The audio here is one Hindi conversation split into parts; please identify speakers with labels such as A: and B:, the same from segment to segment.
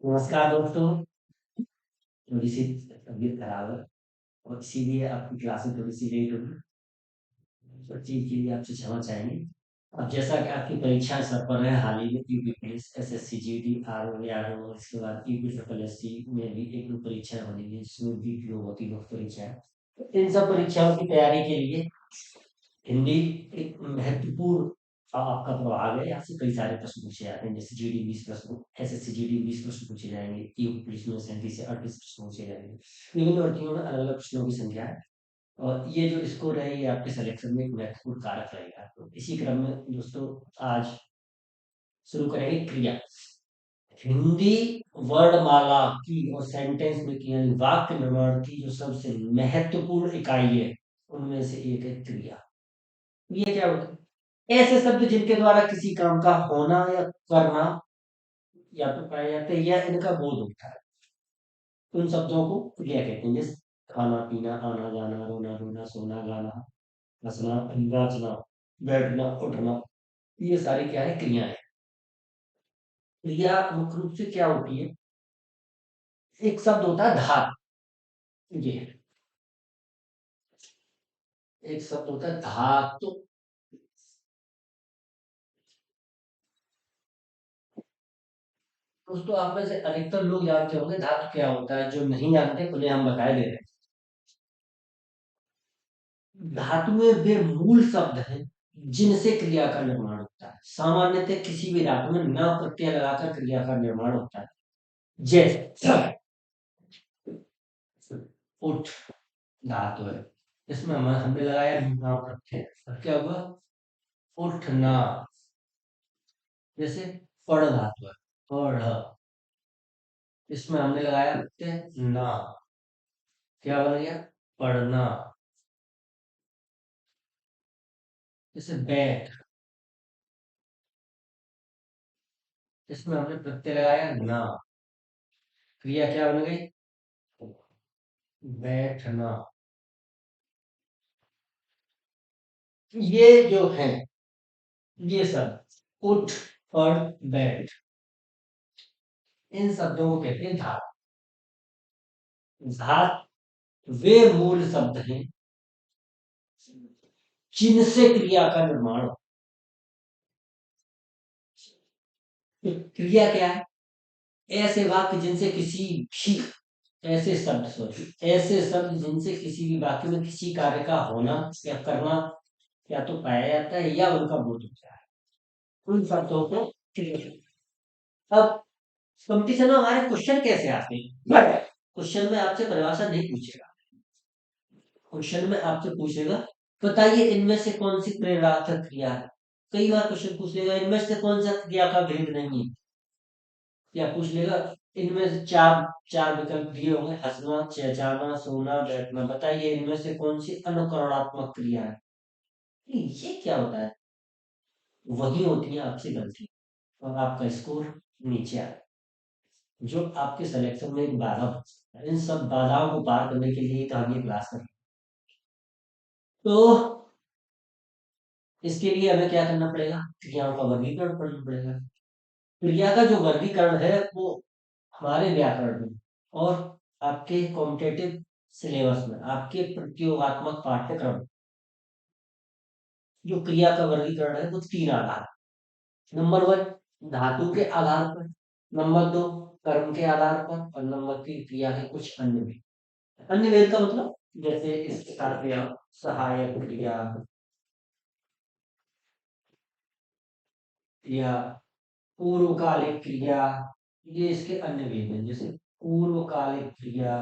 A: नमस्कार दोस्तों। थोड़ी सी तबीयत खराब है और इसीलिए आपकी क्लास में थोड़ी सी लेट होगी। तो चीज के लिए आपसे क्षमा चाहेंगे। अब जैसा कि आपकी परीक्षाएं सर पर है, हाल ही में UP police, SSC GD, RO, RO, इसके बाद यूपी ट्रिपल एससी में भी एक दो परीक्षाएं होनी है, जिसमें बीपीओ होती है परीक्षाएं। तो इन सब परीक्षाओं की तैयारी के लिए हिंदी एक महत्वपूर्ण आपका प्रभाग है। यहाँ से कई सारे प्रश्न पूछे जाते हैं, जैसे जीडी 20 प्रश्न, एसएससी जीडी 20 प्रश्न पूछे जाएंगे, यूपी पुलिस में 37 से 38 प्रश्न पूछे जाएंगे। विभिन्न भर्तियों में अलग अलग प्रश्नों की संख्या है और ये जो स्कोर है ये आपके सिलेक्शन में एक महत्वपूर्ण कारक रहेगा। तो इसी क्रम में दोस्तों आज शुरू करेंगे क्रिया। हिंदी वर्णमाला की और सेंटेंस में की यानी वाक्य निर्माण की जो सबसे महत्वपूर्ण इकाई है, उनमें से एक है क्रिया। ये क्या होता है? ऐसे शब्द जिनके द्वारा किसी काम का होना या करना या तो पाया जाता है या इनका बोध होता है, उन शब्दों को क्रिया कहते हैं। जैसे खाना पीना, आना जाना, रोना धोना, सोना गाना, हंसना नाचना, बैठना उठना, ये सारी क्या है? क्रियाएं। क्रिया मुख्य रूप से क्या होती है? एक शब्द होता है धातु। ये एक शब्द होता है धातु। दोस्तों आप में से अधिकतर लोग जानते होंगे धातु क्या होता है। जो नहीं जानते उन्हें हम बताए दे रहे हैं। धातुएं वे मूल शब्द हैं जिनसे क्रिया का निर्माण होता है। सामान्यतः किसी भी धातु में न प्रत्यय लगाकर क्रिया का निर्माण होता है। जैसे उठ धातु है, इसमें हमने लगाया न प्रत्यय, अब क्या हुआ? उठना। जैसे पढ़ धातु है, पढ़, इसमें हमने लगाया प्रत्यय ना, क्या बन गया? पढ़ना। जैसे बैठ, इसमें हमने प्रत्यय लगाया ना, क्रिया क्या बन गई? बैठना। ये जो है, ये सब उठ, पढ़, बैठ, इन शब्दों को कहते हैं धातु। धातु वे मूल शब्द हैं जिनसे क्रिया का निर्माण हो। तो क्रिया क्या है? ऐसे वाक्य जिनसे किसी भी, ऐसे शब्द, सॉरी, ऐसे शब्द जिनसे किसी भी वाक्य में किसी कार्य का होना या करना या तो पाया जाता है या उनका बोध होता है, उन शब्दों को क्रिया। अब कंपटीशन में हमारे क्वेश्चन कैसे आते हैं? क्वेश्चन में आपसे परिभाषा नहीं पूछेगा। क्वेश्चन में आपसे पूछेगा बताइए इनमें से कौन सी प्रेरणार्थक क्रिया है। कई बार क्वेश्चन पूछ लेगा इनमें से कौन सा क्रिया का भेद नहीं है, या पूछ लेगा इनमें से चार चार विकल्प दिए होंगे, हंसना, चहचहाना, सोना, बैठना, बताइए इनमें से कौन सी अनुकरणात्मक क्रिया है। ये क्या होता है? वही होती है आपसे गलती और आपका स्कोर नीचे आए, जो आपके सिलेक्शन में एक बाधा बन सकता है। इन सब बाधाओं को पार करने के लिए तो हम ये क्लास करें। तो इसके लिए हमें क्या करना पड़ेगा? क्रियाओं का वर्गीकरण करना पड़ेगा। क्रिया का जो वर्गीकरण है वो हमारे व्याकरण में और आपके कॉम्पिटेटिव सिलेबस में, आपके प्रतियोगात्मक पाठ्यक्रम में जो क्रिया का वर्गीकरण है वो तीन आधार। नंबर वन, धातु के आधार पर। नंबर दो, कर्म के आधार पर। और नंबर तीन, क्रिया के कुछ अन्य भेद। अन्य भेद का मतलब जैसे इसके साथ या सहायक क्रिया या पूर्वकालिक क्रिया, ये इसके अन्य भेद हैं। जैसे पूर्वकालिक क्रिया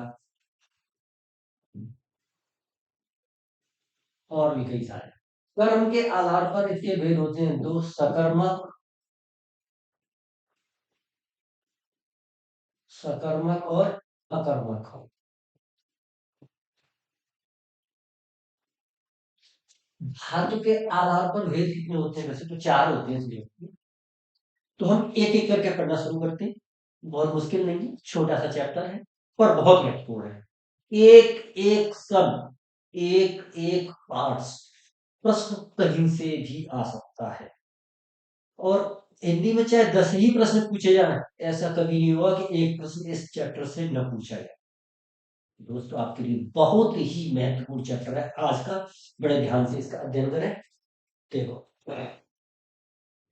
A: और भी कई सारे। कर्म के आधार पर इसके भेद होते हैं दो, सकर्मक, सकर्मक और अकर्मक। धातु के आधार पर भेद कितने होते हैं? वैसे तो चार होते हैं इसमें। तो हम एक एक करके पढ़ना शुरू करते हैं। बहुत मुश्किल नहीं है, छोटा सा चैप्टर है पर बहुत महत्वपूर्ण है। एक एक शब्द, एक एक पार्ट्स, प्रश्न कहीं से भी आ सकता है और हिंदी में चाहे 10 ही प्रश्न पूछे जाए, ऐसा कभी नहीं हुआ कि एक प्रश्न इस चैप्टर से न पूछा जाए। दोस्तों आपके लिए बहुत ही महत्वपूर्ण चैप्टर है आज का, बड़े ध्यान से इसका अध्ययन करें। देखो,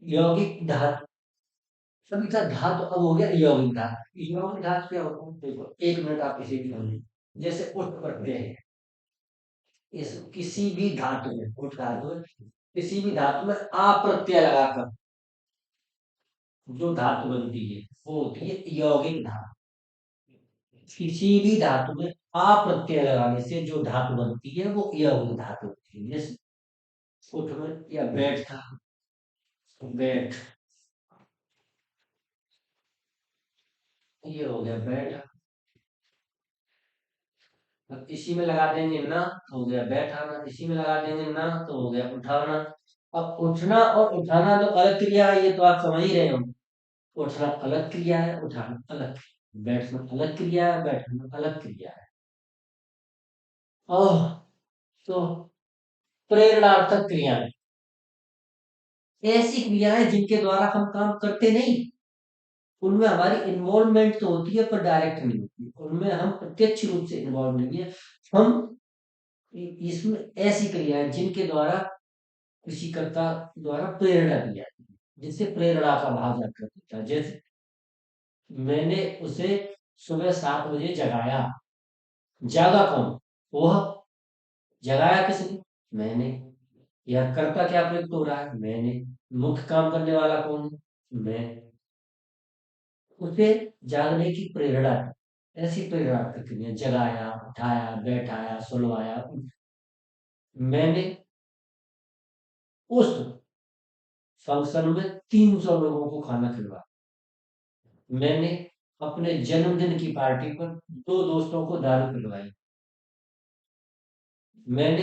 A: यौगिक धातु, सभी का धातु अब हो गया यौगिक धातु। यौगिक धातु क्या होता है? देखो, एक मिनट आप इसे भी समझिए। जैसे उठ प्रत्यय है, इस किसी भी धातु में, उठ धातु में, किसी भी धातु में आ प्रत्यय लगाकर जो धातु बनती है वो होती है यौगिक धातु। किसी भी धातु में आ प्रत्यय लगाने से जो धातु बनती है वो यौगिक धातु होती है। जैसे उठ में या बैठ था, बैठ, ये हो गया बैठ। अब इसी में लगा देंगे ना तो हो गया बैठाना, इसी में लगा देंगे ना तो हो गया उठाना। अब उठना और उठाना तो अलग क्रिया है, ये तो आप समझ ही रहे हो। उठना अलग क्रिया है, उठाना अलग, बैठना अलग क्रिया है, बैठना अलग क्रिया है। ओह, तो प्रेरणार्थक क्रियाएं ऐसी क्रियाएं जिनके द्वारा हम काम करते नहीं, उनमें हमारी इन्वॉल्वमेंट तो होती है पर डायरेक्ट नहीं होती, उनमें हम प्रत्यक्ष रूप से इन्वॉल्व नहीं है। हम इसमें ऐसी क्रियाएं जिनके द्वारा किसी कर्ता द्वारा प्रेरणा दी जाती है, जिससे प्रेरणा का भाव जागृत होता है। जैसे मैंने उसे सुबह 7 बजे जगाया, जागा कौन? वह। जगाया किसने? मैंने। यह कर्ता क्या प्रयुक्त हो रहा है? मैंने। मुख्य काम करने वाला कौन है? मैं। उसे जागने की प्रेरणा है, ऐसी प्रेरणा प्रक्रिया, जगाया, उठाया, बैठाया, सुलवाया। मैंने उस फंक्शन में 300 लोगों को खाना खिलवाया। मैंने अपने जन्मदिन की पार्टी पर 2 दोस्तों को दारू पिलवाई। मैंने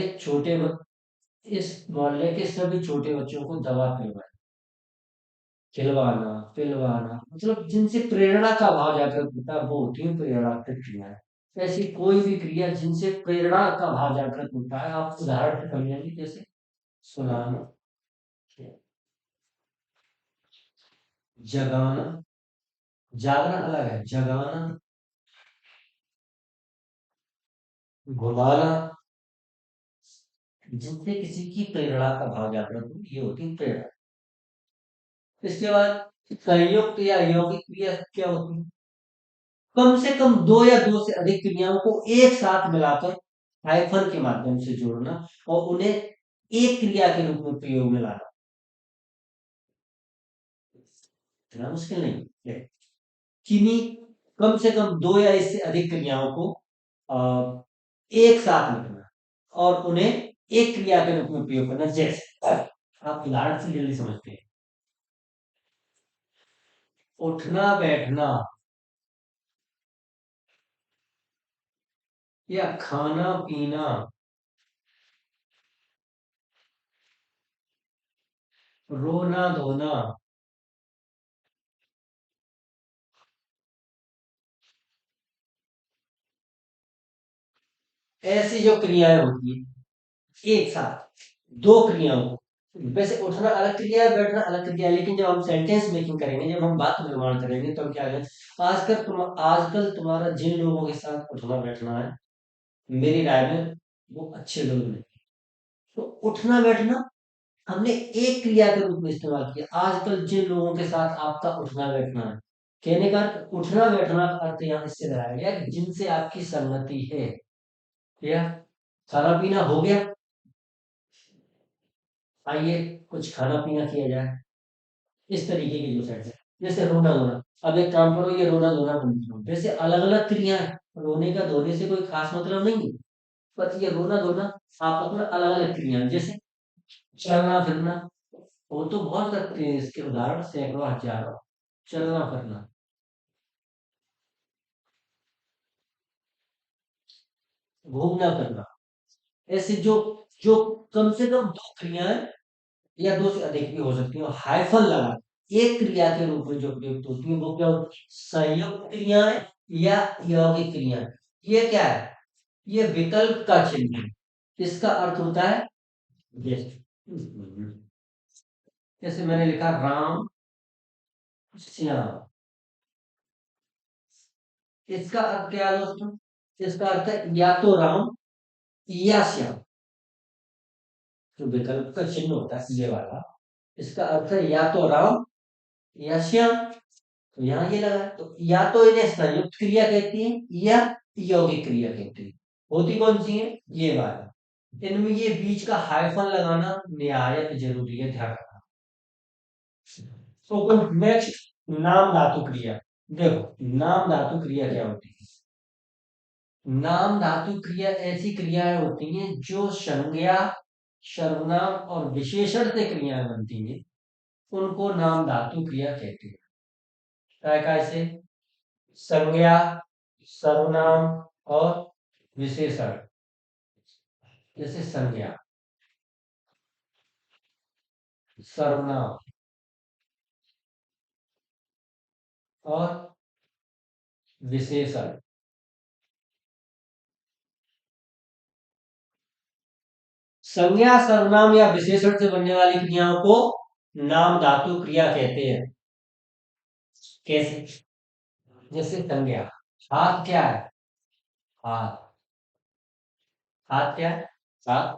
A: इस मोहल्ले के सभी छोटे बच्चों को दवा पिलवाई। खिलवाना, पिलवाना, मतलब जिनसे प्रेरणा का भाव जागृत होता है वो होती है प्रेरणात्मक क्रियाएं। ऐसी कोई भी क्रिया जिनसे प्रेरणा का भाव जागृत होता है, आप उदाहरण से समझेंगे। जैसे सुनाना, जगाना, जागना अलग है, जगाना, घुमाना, जिनसे किसी की प्रेरणा का भाव जागृत हो, ये होती है प्रेरणा। इसके बाद संयुक्त या यौगिक क्रिया क्या होती है? कम से कम दो या दो से अधिक क्रियाओं को एक साथ मिलाकर हाइफन के माध्यम से जोड़ना और उन्हें एक क्रिया के रूप में प्रयोग में लाना। इतना मुश्किल नहीं है। किन्हीं कम से कम दो या इससे अधिक क्रियाओं को अ, एक साथ लिखना और उन्हें एक क्रिया के रूप में प्रयोग करना। जैसे आप उदाहरण से जल्दी समझते हैं। उठना, बैठना, या खाना पीना, रोना धोना, ऐसी जो क्रियाएं होती है एक साथ दो क्रियाओं को, वैसे उठना अलग क्रिया है, बैठना अलग क्रिया है, लेकिन जब हम सेंटेंस मेकिंग करेंगे, जब हम वाक्य निर्माण करेंगे, तो हम क्या करें? आजकल तुम्हारा जिन लोगों के साथ उठना बैठना है, मेरी राय में वो अच्छे लोग नहीं। तो उठना बैठना हमने एक क्रिया के रूप में इस्तेमाल किया। आजकल जिन लोगों के साथ आपका उठना बैठना है, कहने का अर्थ उठना बैठना का अर्थ यहाँ इससे लगाया गया कि जिनसे आपकी सहमति है। या खाना पीना हो गया, आइए कुछ खाना पीना किया जाए, इस तरीके की जो सेट है। जैसे रोना धोना, अब एक काम करो, ये रोना धोना बंद करो। वैसे अलग अलग क्रिया है, रोने का धोने से कोई खास मतलब नहीं है, पर ये रोना धोना आपस में अलग अलग क्रिया है। जैसे चलना फिरना, वो तो बहुत करते हैं, इसके उदाहरण सैकड़ों हजारों। चलना फिरना, घूमना फिरना, ऐसे जो जो कम से कम दो क्रियाएं या दो से अधिक भी हो सकती है, हाइफन लगा एक क्रिया के रूप में जो प्रयुक्त होती है वो क्या होती है? संयुक्त क्रियाएं या यौगिक क्रियाएं। ये क्या है? ये विकल्प का चिन्ह है। इसका अर्थ होता है जैसे जैसे मैंने लिखा राम श्याम। इसका अर्थ क्या है दोस्तों? इसका अर्थ है या तो राम या श्याम। जो विकल्प का चिन्ह होता है ये वाला, इसका अर्थ है या तो राम या श्याम। तो यहाँ ये लगा, तो या तो इन्हें संयुक्त क्रिया कहती है या यौगिक क्रिया कहती है। होती कौन सी है? ये वाला। इनमें ये बीच का हाइफन लगाना निहायत जरूरी है, ध्यान रखना। तो नेक्स्ट, नाम धातु क्रिया। देखो नाम धातु क्रिया क्या होती है? नाम धातु क्रिया ऐसी क्रियाएं होती हैं जो संज्ञा, सर्वनाम और विशेषण से क्रियाएं बनती हैं, उनको नाम धातु क्रिया कहते हैं। क्या कैसे? संज्ञा, सर्वनाम और विशेषण। जैसे संज्ञा, सर्वनाम और विशेषण। संज्ञा, सर्वनाम या विशेषण से बनने वाली क्रियाओं को नाम धातु क्रिया कहते हैं। कैसे? जैसे संज्ञा, हाथ क्या है? हाथ। हाथ क्या है? हाथ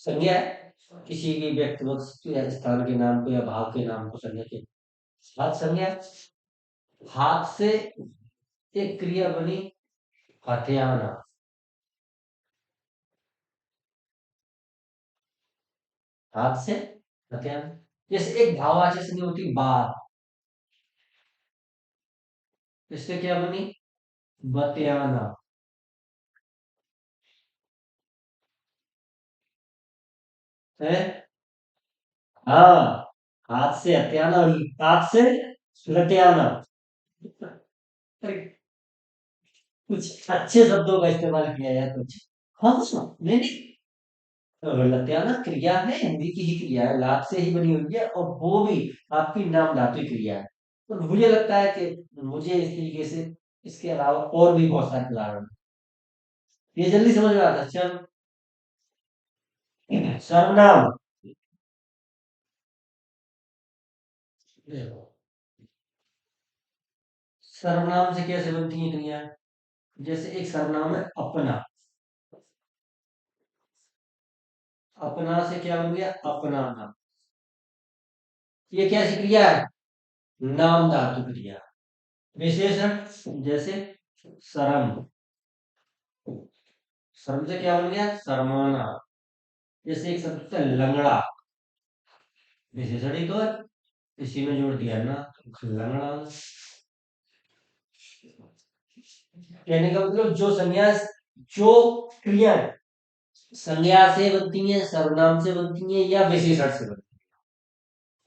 A: संज्ञा है। किसी भी व्यक्ति वस्तु या स्थान के नाम को या भाव के नाम को संज्ञा के, हाथ संज्ञा। हाथ से एक क्रिया बनी, हथियाना। हाथ से हथियाना। जैसे एक भाववाचक संज्ञा होती बात, इससे क्या बनी? बतियाना। है। हाँ, हाथ से हथियाना और हाथ से लतियाना। अरे, कुछ अच्छे शब्दों का इस्तेमाल किया है कुछ। हाँ नहीं नहीं, तो लतियाना क्रिया है, हिंदी की ही क्रिया है, लाभ से ही बनी हुई है, और वो भी आपकी नाम धातु क्रिया है। तो मुझे लगता है कि मुझे इस तरीके से इसके अलावा और भी बहुत सारे उदाहरण, ये जल्दी समझ में आता है। चल, सर्वनाम। देखो, सर्वनाम से कैसे बनती है क्रिया? जैसे एक सर्वनाम है अपना। अपना से क्या बन गया? अपनाना। ये कैसी क्रिया है? नाम धातु क्रिया। विशेषण जैसे शर्म। शर्म से क्या बन गया? शर्माना। जैसे एक शब्द होता है लंगड़ा, विशेषण ही तो है, इसी में जोड़ दिया ना, लंगड़ा। कहने का मतलब जो संज्ञा, जो क्रिया संज्ञा से बनती है, सर्वनाम से बनती है या विशेषण से बनती है।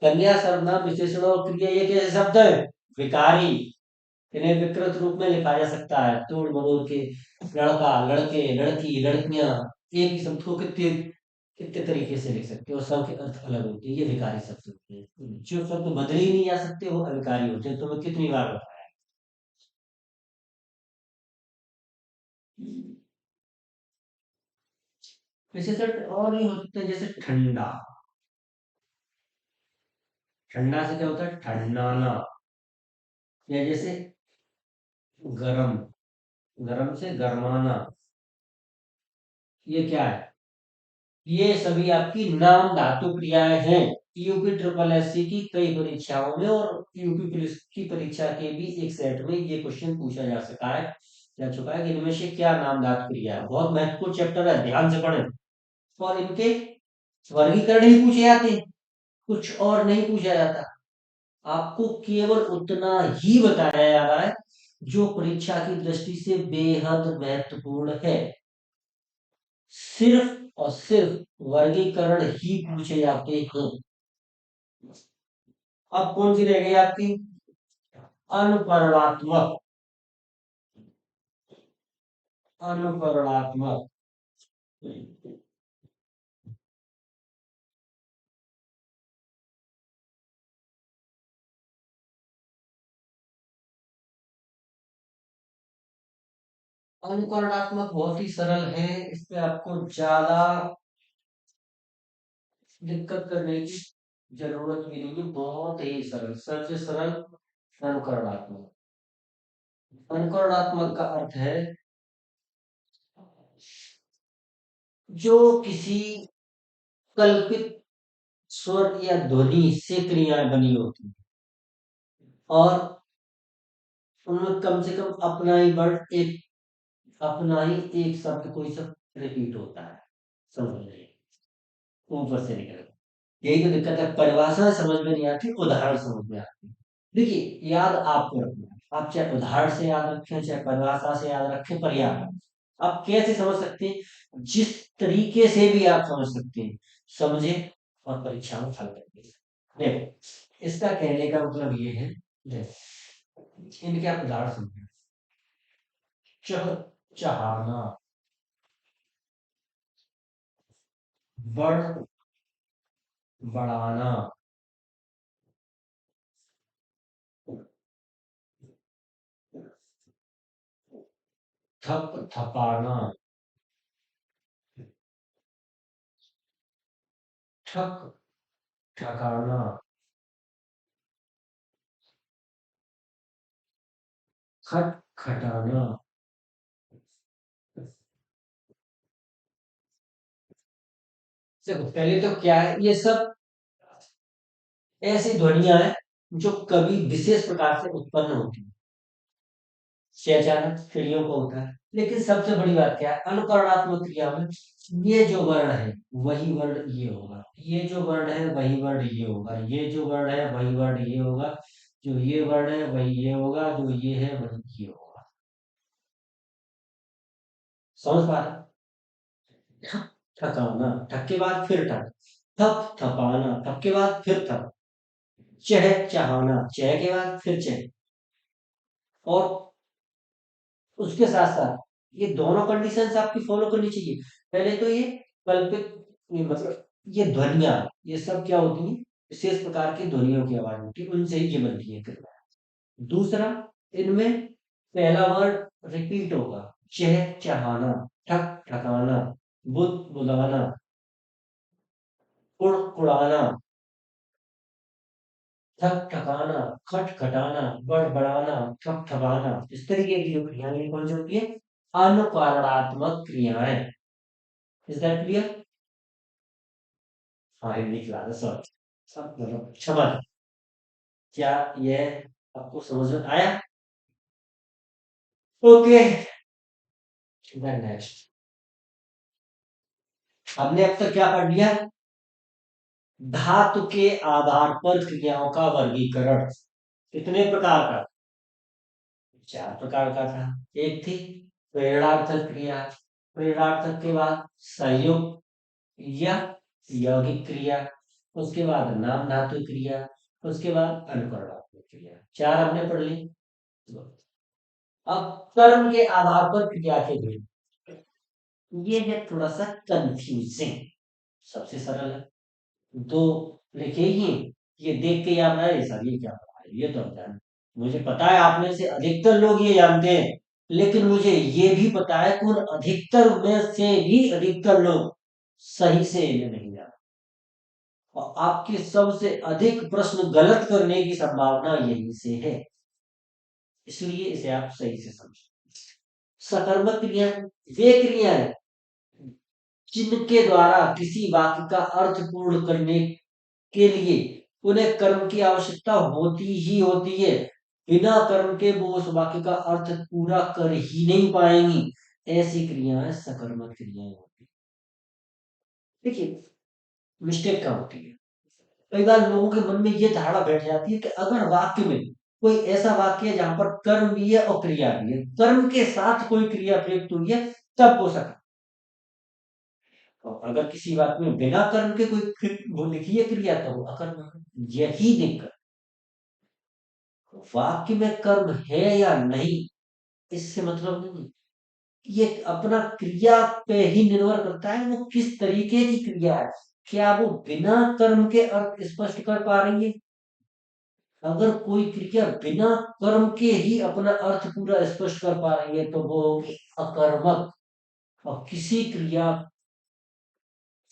A: संज्ञा, सर्वनाम, विशेषण और क्रिया ये कैसे शब्द है? विकारी। इन्हें विकृत रूप में लिखा जा सकता है, तोड़ मरोड़ के। लड़का, लड़के, लड़की, लड़कियां, एक ही शब्द को कितने कितने तरीके से लिख सकते हो, सबके अर्थ अलग होते हैं, ये विकारी शब्द होते हैं। जो शब्द बदले ही नहीं जा सकते वो अविकारी होते हैं, तुम्हें कितनी बार बताया। विशेषण और भी होते हैं, जैसे ठंडा। ठंडा से क्या होता है? ठंडाना। या जैसे गरम, गरम से गरमाना। ये क्या है? ये सभी आपकी नाम धातु क्रियाएं हैं। यूपी ट्रिपल एससी की कई परीक्षाओं में और यूपी पुलिस की परीक्षा के भी एक सेट में ये क्वेश्चन पूछा जा चुका है कि इनमें से क्या नाम धातु क्रिया है। बहुत महत्वपूर्ण चैप्टर है, ध्यान से पढ़ें। और इनके वर्गीकरण ही पूछे जाते हैं, कुछ और नहीं पूछा जाता। आपको केवल उतना ही बताया जा रहा है जो परीक्षा की दृष्टि से बेहद महत्वपूर्ण है। सिर्फ और सिर्फ वर्गीकरण ही पूछे जाते हैं। अब कौन सी रह गई आपकी? अनुकरणात्मक। अनुकरणात्मक। अनुकरणात्मक बहुत ही सरल है, इसमें आपको ज्यादा दिक्कत करने की जरूरत भी नहीं है, बहुत ही सरल, सबसे सरल अनुकरणात्मक। अनुकरणात्मक का अर्थ है जो किसी कल्पित स्वर या ध्वनि से क्रियाएं बनी होती हैं और उनमें कम से कम अपना ही एक शब्द कोई शब्द रिपीट होता है। समझ लीजिए, ऊपर से निकल, यही तो दिक्कत है, परिभाषा समझ में नहीं आती, उदाहरण समझ में आती है। देखिए, याद आपको रखना है, आप चाहे उदाहरण से याद रखें चाहे परिभाषा से याद रखें, पर याद रखें। आप कैसे समझ सकते हैं? जिस तरीके से भी आप समझ सकते हैं, समझे और परीक्षा में फल करिए। देखो, इसका कहने का मतलब ये है, देखो इनके आप उदाहरण समझें। चह चहाना, बढ़ बढ़ाना, थप थपाना, ठक ठकाना, खट खटाना। देखो, पहले तो क्या है, ये सब ऐसी ध्वनियां हैं जो कभी विशेष प्रकार से उत्पन्न होती है, से अचानक चिड़ियों को होता है। लेकिन सबसे बड़ी बात क्या है, अनुकरणात्मक क्रिया में ये जो वर्ण है वही वर्ण ये होगा, ये जो वर्ण है वही वर्ण ये होगा, ये जो वर्ण है वही वर्ण ये होगा, जो ये वर्ण है वही ये होगा, जो ये है वही ये होगा। समझ पा रहे? ठक ठकाना, ठक के बाद फिर ठक, थप थपाना, थप के बाद फिर थप, चह चहाना, चह के बाद फिर चह। और उसके साथ साथ ये दोनों कंडीशंस आपकी फॉलो करनी चाहिए। पहले तो ये कल्पित, ये मतलब ये ध्वनियां, ये सब क्या होती हैं, विशेष प्रकार की ध्वनियों की आवाज होती है, उनसे ही ये बनती है क्रिया। दूसरा, इनमें पहला वर्ड रिपीट होगा, चह चहाना, ठक ठकाना, बुध बुलाना, कुड़ कुड़ाना, ठक ठकाना, खट खटाना, बढ़ बढ़ाना, ठप ठपाना। इस तरीके की जो क्रियाएं हैं, कौन सी होती है? अनुकारणात्मक क्रियाएं। Is that clear? हाँ, हिंदी क्लास, सॉरी, सब मतलब क्षमा। क्या यह आपको समझ में आया? Okay, then next. हमने अब तक क्या पढ़ लिया? धातु के आधार पर क्रियाओं का वर्गीकरण। कितने प्रकार का? चार प्रकार का था। एक थी प्रेरणार्थक क्रिया, प्रेरणार्थक के बाद संयुक्त या यौगिक क्रिया, उसके बाद नाम धातु क्रिया, उसके बाद अनुकरणात्मक क्रिया। चार हमने पढ़ ली। अब कर्म के आधार पर क्रिया के भेद, ये है थोड़ा सा कंफ्यूजिंग। सबसे सरल है, दो लिखे ही, ये देख के याद आए सर ये क्या पढ़ा है, ये तो हम जाने। मुझे पता है आप में से अधिकतर लोग ये जानते हैं, लेकिन मुझे ये भी पता है कि उन अधिकतर में से भी अधिकतर लोग सही से ये नहीं जानते, और आपके सबसे अधिक प्रश्न गलत करने की संभावना यहीं से है। इसलिए इसे आप सही से समझें। सकर्मक क्रिया वे क्रिया है जिनके द्वारा किसी वाक्य का अर्थ पूर्ण करने के लिए उन्हें कर्म की आवश्यकता होती ही होती है। बिना कर्म के वो उस वाक्य का अर्थ पूरा कर ही नहीं पाएंगी। ऐसी क्रियाएं सकर्मक क्रियाएं होती हैं। देखिए, मिस्टेक क्या होती है, कई बार लोगों के मन में ये धारणा बैठ जाती है कि अगर वाक्य में कोई ऐसा वाक्य है जहां पर कर्म भी है और क्रिया भी है, कर्म के साथ कोई क्रिया प्रयुक्त हुई है, तब हो सकता। और अगर किसी वाक्य में बिना कर्म के कोई वो लिखी है क्रिया, तो वो अकर्म है। यही दिक्कत, वाक्य में कर्म है या नहीं इससे मतलब नहीं, ये अपना क्रिया पे ही निर्भर करता है, वो किस तरीके की क्रिया है। क्या वो बिना कर्म के अर्थ स्पष्ट कर पा रही है? अगर कोई क्रिया बिना कर्म के ही अपना अर्थ पूरा स्पष्ट कर पा रही है, तो वो होगी अकर्मक। और किसी क्रिया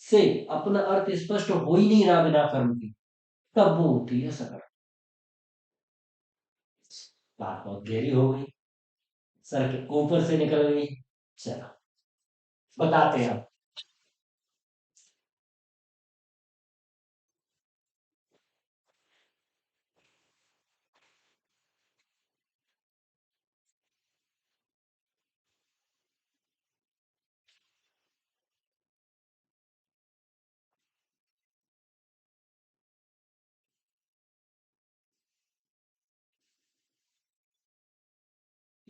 A: से अपना अर्थ स्पष्ट हो ही नहीं रहा बिना कर्म के, तब वो होती है सकर्मक। बात बहुत गहरी हो गई, सर के ऊपर से निकल गई। चलो बताते हैं।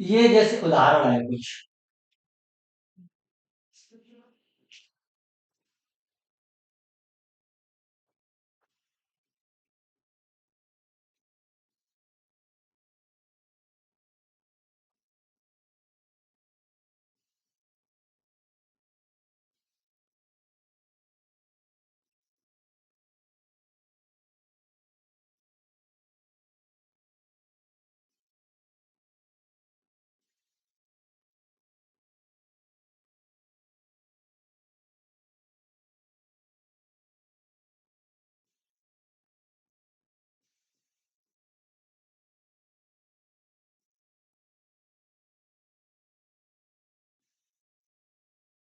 A: ये जैसे उदाहरण है कुछ।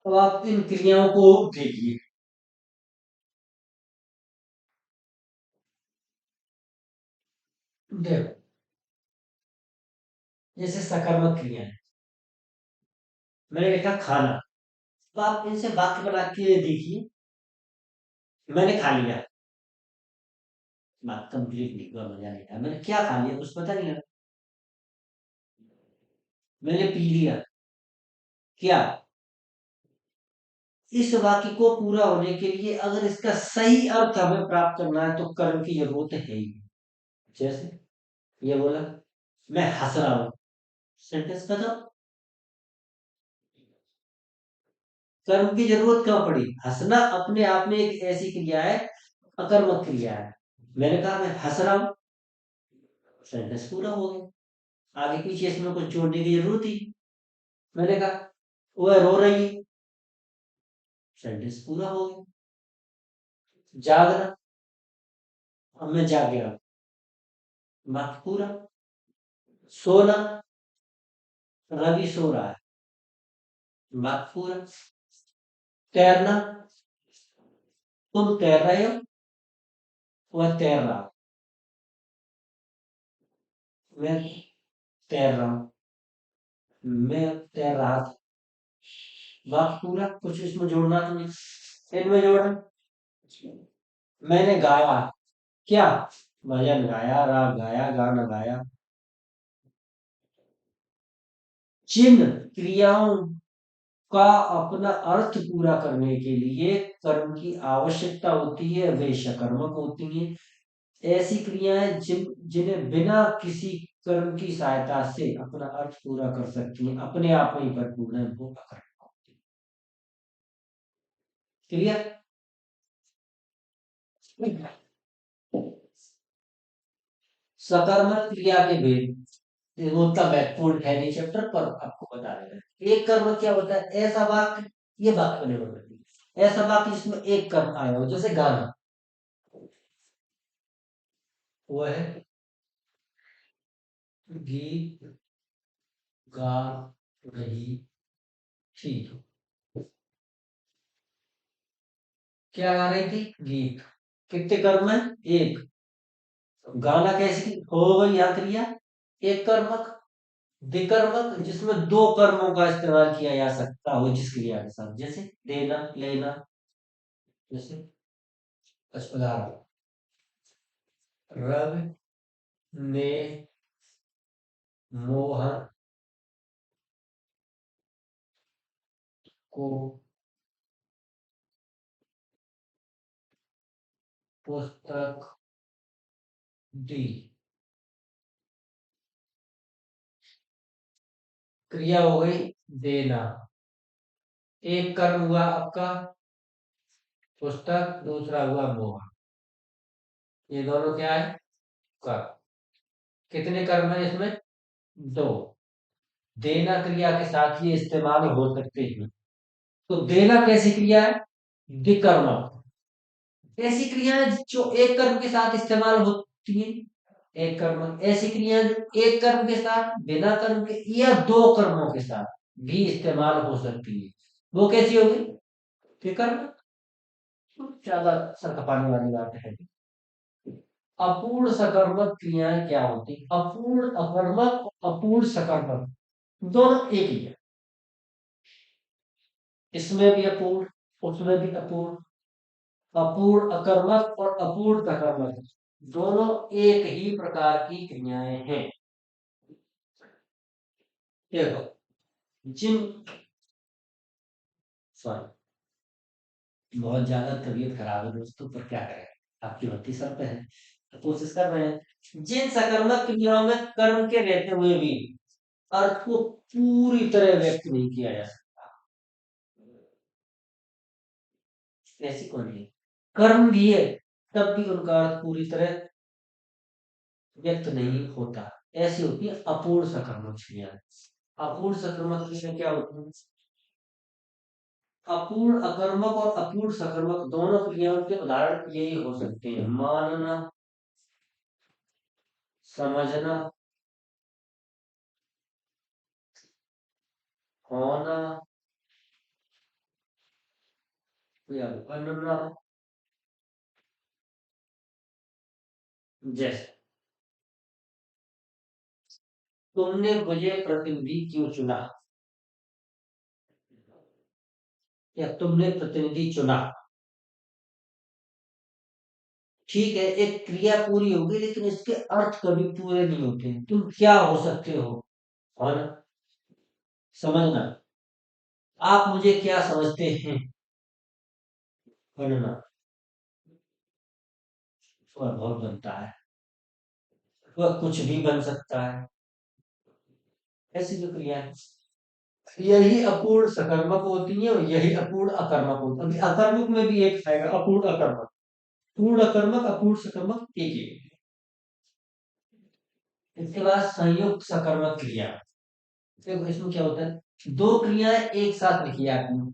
A: अब आप इन क्रियाओं को देखिए। देखो, जैसे सकर्मक क्रिया है, मैंने लिखा खाना। तो आप इनसे वाक्य बना के देखिए। मैंने खा लिया, बात कंप्लीट नहीं हुआ, मजा नहीं आया। मैंने क्या खा लिया कुछ पता नहीं लगा। मैंने पी लिया, क्या? इस वाक्य को पूरा होने के लिए अगर इसका सही अर्थ हमें प्राप्त करना है तो कर्म की जरूरत है ही। जैसे ये बोला, मैं हंस रहा हूं। सेंटेंस खत्म। कर्म की जरूरत क्यों पड़ी? हंसना अपने आप में एक ऐसी क्रिया है, अकर्मक क्रिया है। मैंने कहा मैं हंस रहा हूं, सेंटेंस पूरा हो गया। आगे पीछे इसमें कुछ जोड़ने की जरूरत ही नहीं। मैंने कहा वह रो रही है, सेंटेंस पूरा हो गया। जागना, अब मैं जाग गया, बात पूरा। सोना, रवि सो रहा है, बात पूरा। तैरना, तुम तैर रहे हो, वह तैर रहा है, मैं तैर रहा हूँ, मैं तैर रहा था, बात पूरा। कुछ इसमें जोड़ना तो नहीं। इनमें जोड़ना, मैंने गाया, क्या? भजन गाया, राग गाया, गाना गाया। जिन क्रियाओं का अपना अर्थ पूरा करने के लिए कर्म की आवश्यकता होती है वे सकर्मक होती हैं। ऐसी क्रियाएं जिन्हें बिना किसी कर्म की सहायता से अपना अर्थ पूरा कर सकती हैं, अपने आप में ही परिपूर्ण है, वो अकर्मक होती है। क्लियर? सकर्मक क्रिया के भेद, वो उतना महत्वपूर्ण है नहीं चैप्टर पर, आपको बता रहे हैं। एक कर्म क्या होता है? ऐसा वाक्य, ये वाक्य बने होते हैं, ऐसा वाक्य जिसमें एक कर्म आया हो, जैसे गाना। वो है गीत गा रही थी। क्या गा रही थी? गीत। कितने कर्म है? एक। गाना कैसी हो गई यहाँ क्रिया? एक कर्मक। विकर्मक, जिसमें दो कर्मों का इस्तेमाल किया जा सकता हो जिस क्रिया के साथ, जैसे देना, लेना। जैसे कुछ उदाहरण, रवि ने मोहन को पुस्तक दी। क्रिया हो गई देना। एक कर्म हुआ आपका पुस्तक, दूसरा हुआ मोहन। ये दोनों क्या है? कर्म। कितने कर्म है इसमें? दो। देना क्रिया के साथ ये इस्तेमाल हो सकते हैं। तो देना कैसी क्रिया है? विकर्मक। ऐसी क्रियाएं जो एक कर्म के साथ इस्तेमाल होती हैं, एक कर्म, ऐसी क्रिया जो एक कर्म के साथ, बिना कर्म के या दो कर्मों के साथ भी इस्तेमाल हो सकती है, वो कैसी होगी? कि कर्म। ज्यादा सर खपाने वाली बात है। अपूर्ण सकर्मक क्रियाएं क्या होती? अपूर्ण अकर्मक और अपूर्ण सकर्मक दोनों एक ही है। इसमें भी अपूर्ण, उसमें भी अपूर्ण। अपूर्ण अकर्मक और अपूर्ण सकर्मक दोनों एक ही प्रकार की क्रियाएं हैं। देखो, जिन, सॉरी, बहुत ज्यादा तबीयत खराब है दोस्तों, पर क्या करें, आपकी भक्ति सर पे है, तो कोशिश कर रहे हैं। जिन सकर्मक क्रियाओं में कर्म के रहते हुए भी अर्थ को पूरी तरह व्यक्त नहीं किया जा सकता, ऐसी कौन है? कर्म भी है, तब भी उनका अर्थ पूरी तरह व्यक्त नहीं होता, ऐसी होती है अपूर्ण सकर्मक क्रिया। अपूर्ण सकर्मक क्रिया क्या होती है? अपूर्ण अकर्मक और अपूर्ण सकर्मक दोनों क्रियाओं के उदाहरण यही हो सकते हैं: मानना, समझना, होना या बनना। जैसे, तुमने मुझे प्रतिनिधि क्यों चुना, या तुमने प्रतिनिधि चुना। ठीक है, एक क्रिया पूरी होगी लेकिन इसके अर्थ कभी पूरे नहीं होते। तुम क्या हो सकते हो? और समझना, आप मुझे क्या समझते हैं। बनना, वह बहुत बनता है, वह कुछ भी बन सकता है, ऐसी जो क्रिया है, यही अपूर्ण सकर्मक होती है और यही अपूर्ण अकर्मक होती है। अभी अकर्मक में भी एक आएगा, अपूर्ण अकर्मक। पूर्ण अकर्मक अपूर्ण सकर्मक एक ही है। इसके बाद संयुक्त सकर्मक क्रिया। देखो इसमें क्या होता है, दो क्रियाएं एक साथ लिखी जाती हैं।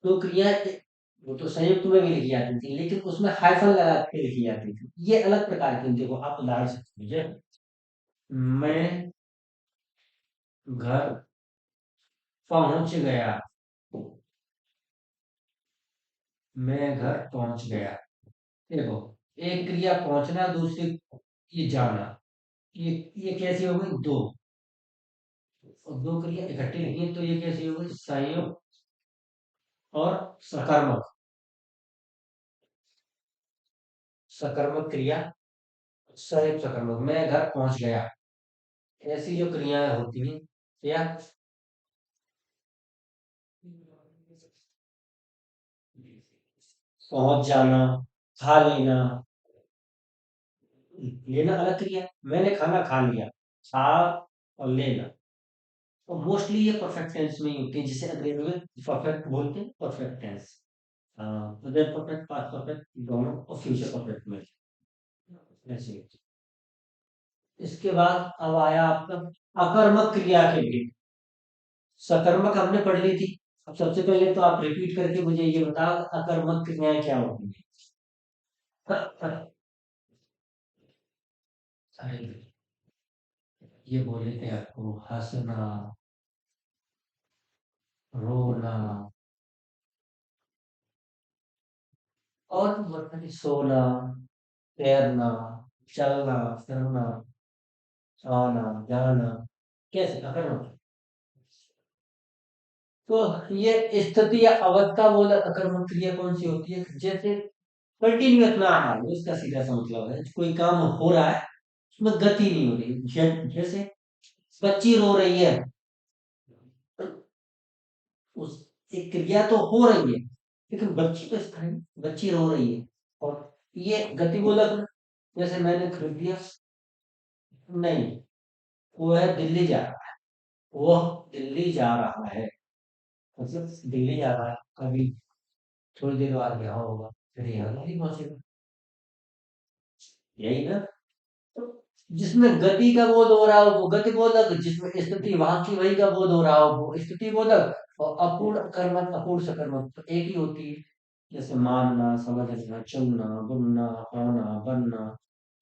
A: दो क्रियाएं, वो तो संयुक्त में भी लिखी जाती थी लेकिन उसमें हाइफन लगा के लिखी जाती थी, ये अलग प्रकार की। देखो आप उदाहरण से समझिए, मैं घर पहुंच गया, मैं घर पहुंच गया। देखो, एक क्रिया पहुंचना, दूसरी ये जाना, ये कैसी हो गई? दो, और दो क्रिया इकट्ठी लिखी है तो ये कैसी हो गई? संयुक्त और सकर्मक। सकर्मक क्रिया, संयुक्त सकर्मक। मैं घर पहुंच गया, ऐसी जो क्रियाएं होती हैं, या पहुंच जाना, खा लेना। लेना अलग क्रिया है, मैंने खाना खा लिया। खा और लेना, तो मोस्टली ये परफेक्ट टेंस में ही होती है, जिसे अंग्रेजी में परफेक्ट बोलते हैं, perfect tense. Present perfect, past perfect दोनों, और फ्यूचर परफेक्ट में ऐसे। इसके बाद अब आया आपका अकर्मक क्रिया के भी। सकर्मक हमने पढ़ ली थी, अब सबसे पहले तो आप रिपीट करके मुझे ये बताओ अकर्मक क्रियाएं क्या होती है। अरे, ये बोले थे आपको, हंसना, रोना, और मतलब सोना, तैरना, चलना फिरना, आना जाना, कैसे अकर्मक। तो ये स्थिति या अवस्था बोला अकर्मक क्रिया कौन सी होती है? जैसे कंटिन्यूअस ना हाल हो, इसका सीधा सा मतलब है कोई काम हो रहा है, उसमें गति नहीं हो रही। जैसे बच्ची रो रही है, उस, एक क्रिया तो हो रही है लेकिन बच्ची तो स्थायी, बच्ची रो रही है। और ये गति बोला तो, जैसे मैंने खरीद लिया, नहीं, वो है दिल्ली जा रहा है, वो दिल्ली जा रहा है, मतलब दिल्ली जा रहा है, अभी थोड़ी देर बाद यहाँ होगा, फिर यहाँ नहीं पहुंचेगा, यही ना। तो जिसमें गति का बोध हो रहा हो वो गति बोधक, जिसमें स्थिति वहां की वही का बोध हो रहा हो वो स्थिति बोधक, और अपूर्ण कर्मक अपूर्ण सकर्मक तो एक ही होती है। जैसे मानना, समझना, चुनना, बुनना, होना, बनना,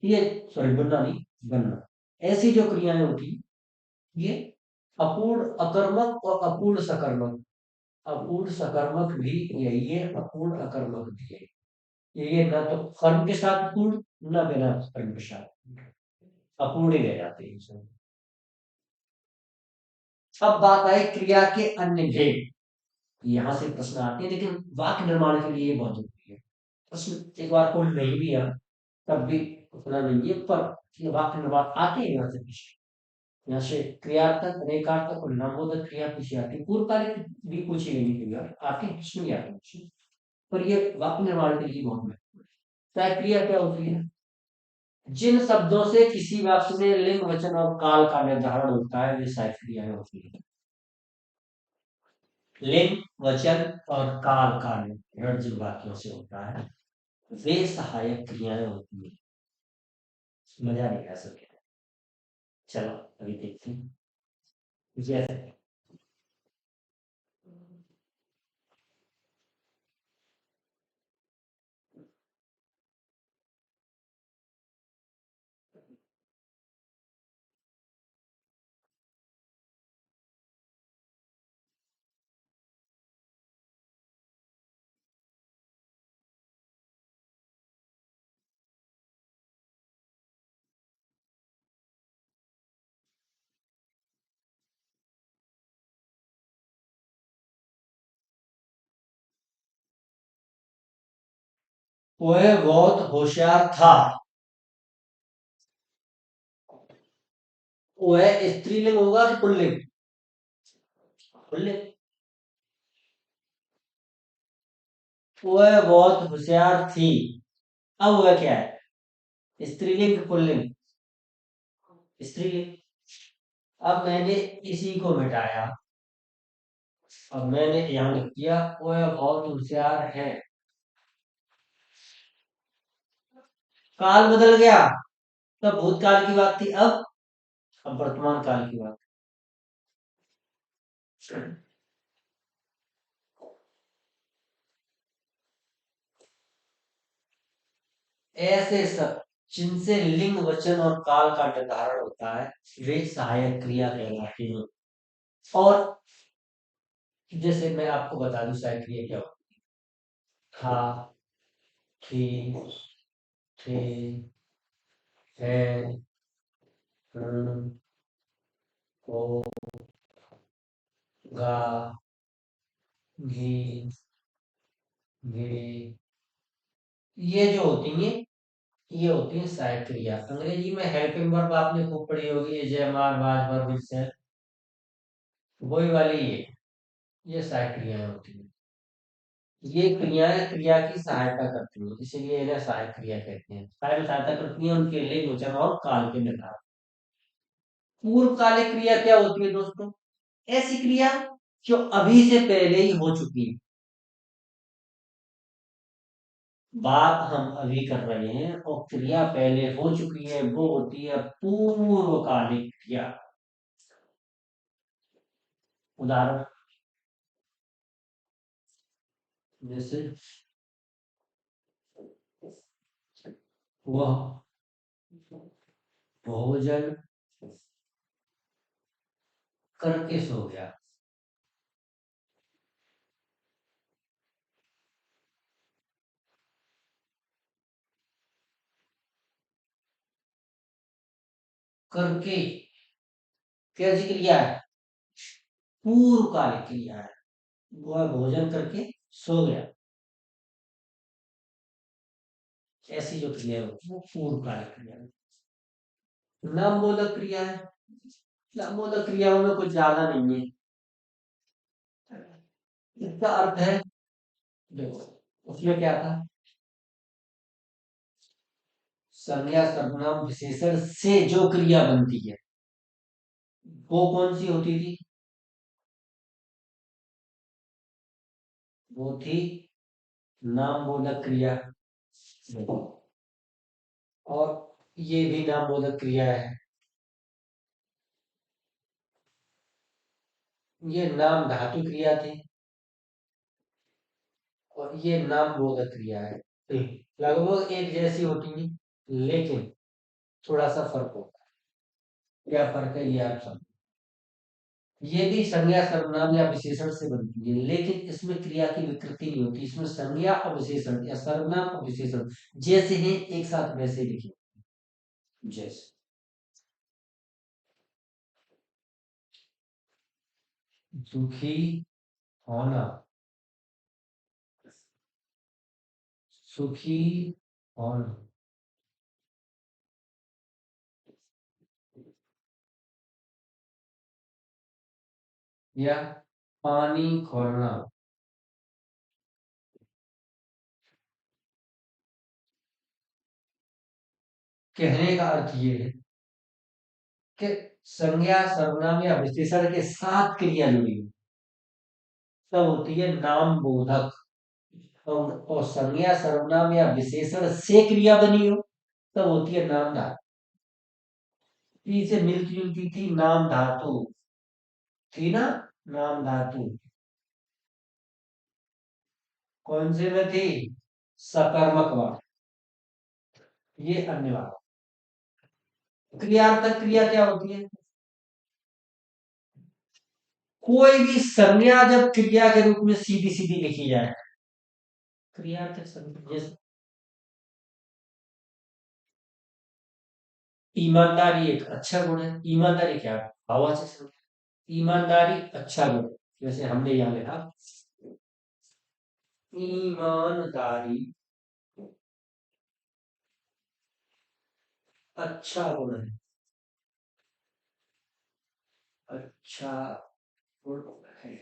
A: ये सॉरी बनना नहीं, बनना। ऐसी जो क्रियाएं होती हैं, ये अपूर्ण अकर्मक और अपूर्ण सकर्मक, अपूर्ण सकर्मक भी यही है, अपूर्ण अकर्मक भी है। ये ना तो कर्म के साथ पूर्ण, ना बिना कर्म के साथ, अपूर्ण ही रह जाते हैं इसमें। अब बात आई क्रिया के अन्य भेद। यहाँ से प्रश्न आते हैं, लेकिन वाक्य निर्माण के लिए ये बहुत जरूरी है। प्रश्न एक बार को नहीं भी आया तब भी उतना नहीं है, पर ये वाक्य निर्माण आते हैं यहाँ से प्रश्न। यहाँ से क्रियार्थक, अनेकार्थक और नामबोधक क्रिया पूछी आती है, पूर्वकालिक भी पूछी गई क्रिया आती है, प्रश्न भी आते हैं उससे। पर ये वाक्य निर्माण के लिए बहुत महत्वपूर्ण है। तो क्रिया क्या होती है? जिन शब्दों से किसी वाक्य में लिंग, वचन और काल का निर्धारण होता है, वे सहायक क्रियाएं होती है। लिंग, वचन और काल का निर्धारण जिन वाक्यों से होता है, वे सहायक क्रियाएं होती है। मजा नहीं आ सके। चलो अभी देखते हैं। जैसे वह बहुत होशियार था। वह स्त्रीलिंग होगा कि पुल्लिंग? पुल्लिंग। वह बहुत होशियार थी। अब वह क्या है? स्त्रीलिंग कि पुल्लिंग? स्त्रीलिंग। अब मैंने इसी को मिटाया। अब मैंने यहाँ लिख दिया वह बहुत होशियार है। काल बदल गया। तब भूतकाल की बात थी, अब वर्तमान काल की बात। ऐसे सब जिनसे लिंग, वचन और काल का निर्धारण होता है, वे सहायक क्रिया कहलाती हैं। और जैसे मैं आपको बता दूं सहायक क्रिया क्या होती है। था, थी, थे, है, हूं, हो, गा, घी, घी, ये जो होती हैं, ये होती है सहायक क्रिया। अंग्रेजी में हेल्पिंग वर्ब आपने खूब पढ़ी होगी, is, am, are, was, verb, will, वही वाली ये सहायक क्रियाएं होती हैं। ये क्रियाएं क्रिया की सहायता करती हैं, इसीलिए इन्हें सहायक क्रिया कहते हैं। सहायता करती हैं उनके लिंग, वचन और काल के निर्धारण। पूर्वकालिक क्रिया क्या होती है दोस्तों? ऐसी क्रिया जो अभी से पहले ही हो चुकी है। बात हम अभी कर रहे हैं और क्रिया पहले हो चुकी है, वो होती है पूर्वकालिक क्रिया। उदाहरण जैसे वह भोजन करके सो गया। करके कैसी क्रिया है? पूर्वकालिक क्रिया है। वह भोजन करके सो गया। ऐसी जो क्रिया है वो पूर्वकालिक क्रिया है। नामबोधक क्रिया है। नामबोधक क्रियाओं में कुछ ज्यादा नहीं है। इसका अर्थ है, देखो उसमें क्या था, संज्ञा, सर्वनाम, विशेषण से जो क्रिया बनती है, वो कौन सी होती थी? वो थी नामबोधक क्रिया। और ये भी नामबोधक क्रिया है। ये नाम धातु क्रिया थी और ये नामबोधक क्रिया है। लगभग एक जैसी होती है, लेकिन थोड़ा सा फर्क होता है। क्या फर्क है ये आप समझ। ये भी संज्ञा सर्वनाम या विशेषण से बनती है, लेकिन इसमें क्रिया की विकृति नहीं होती। इसमें संज्ञा और विशेषण या सर्वनाम और विशेषण जैसे हैं एक साथ वैसे लिखिए। जैसे दुखी होना, सुखी होना, या पानी खोलना। कहने का अर्थ ये है कि संज्ञा सर्वनाम या विशेषण के साथ क्रिया जुड़ी हो तब होती है नाम बोधक। और संज्ञा सर्वनाम या विशेषण से क्रिया बनी हो तब होती है नाम धातु। पी से मिलती जुलती थी नाम धातु, थी ना, नाम धातु। कौन से में थी? सकर्मक वाला। ये अन्य वाला। क्रियार्थक क्रिया क्या होती है? कोई भी संज्ञा जब क्रिया के रूप में सीधी सीधी लिखी जाए, क्रियार्थक संज्ञा। जैसे ईमानदारी एक अच्छा गुण है। ईमानदारी क्या है? भाववाचक संज्ञा। ईमानदारी अच्छा गुण। जैसे हमने यहां लिखा ईमानदारी अच्छा गुण है। अच्छा गुण है।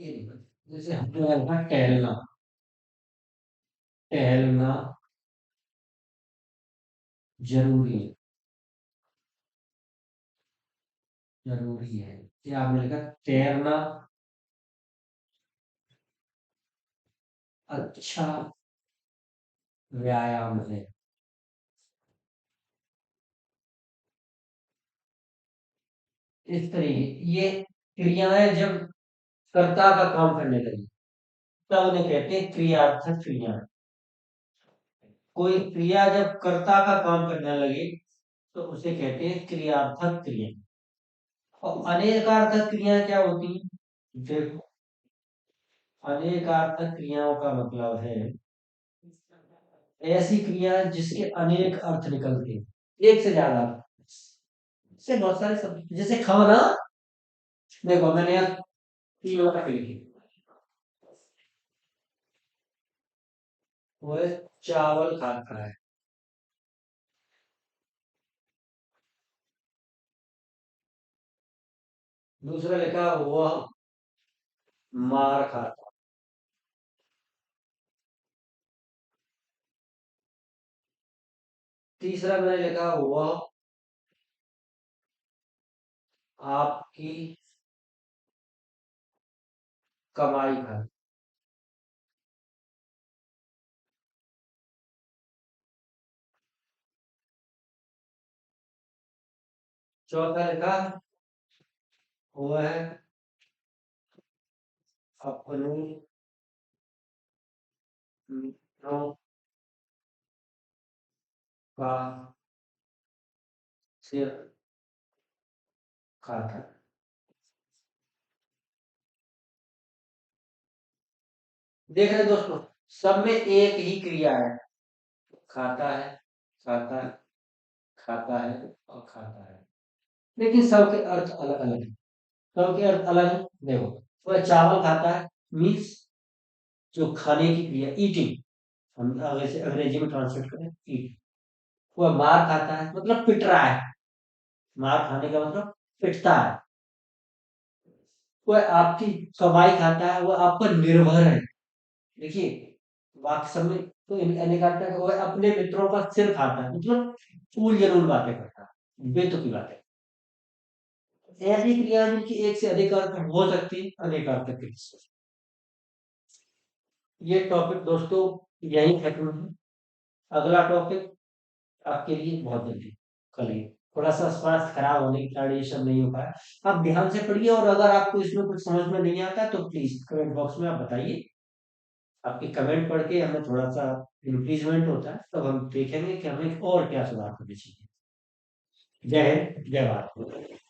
A: ये नहीं बता। जैसे हमने लिखा टहलना। टहलना जरूरी है। जरूरी है। ये आपने लिखा तैरना अच्छा व्यायाम है। इस तरीके ये क्रियाएं जब कर्ता का काम करने लगी तब उन्हें कहते हैं क्रियार्थक क्रिया। कोई क्रिया जब कर्ता का काम करने लगे तो उसे कहते हैं क्रियार्थक क्रिया। और अनेकार्थक क्रियाएं क्या होती हैं? देखो, अनेकार्थक क्रियाओं का मतलब है ऐसी क्रिया जिसके अनेक अर्थ निकलते हैं, एक से ज्यादा अर्थ। से बहुत सारे शब्द जैसे खाना। देखो मैंने यहाँ तीन वाला लिखी। वो है चावल खाता है। दूसरा लिखा वह मार खाता। तीसरा मैंने लिखा वह आपकी कमाई खाता। चौथा लिखा वह है अपनी मित्रों का सिर खाता। देख रहे हैं दोस्तों, सब में एक ही क्रिया है। खाता है, खाता है, खाता है और खाता है। लेकिन सबके अर्थ अलग अलग है। सबके अर्थ अलग है। देखो, वह चावल खाता है मीन्स जो खाने की क्रिया ईटिंग। हम वैसे अंग्रेजी में ट्रांसलेट करें ईट। वह मार खाता है मतलब पिट रहा है। मार खाने का मतलब पिटता है। वह आपकी कमाई खाता है, वह आप पर निर्भर है। देखिए, वाक्य सब में तो यानी कहता है वह अपने मित्रों का सिर खाता है मतलब फूल जरूर बातें करता है, बेतुकी बातें। ऐसी क्रिया जिनकी एक से अधिक अर्थ हो सकती है, अनेक अर्थ की। ये टॉपिक दोस्तों यही खत्म है। अगला टॉपिक आपके लिए बहुत जल्दी कल ही। थोड़ा सा स्वास्थ्य खराब होने के कारण ये सब नहीं हो पाया। आप ध्यान से पढ़िए और अगर आपको इसमें कुछ समझ में नहीं आता तो प्लीज कमेंट बॉक्स में आप बताइए। आपके कमेंट पढ़ के हमें थोड़ा-सा इंक्रीज़मेंट होता है, तब हम देखेंगे कि हमें और क्या सुधार करने चाहिए। जय हिंद, जय भारत।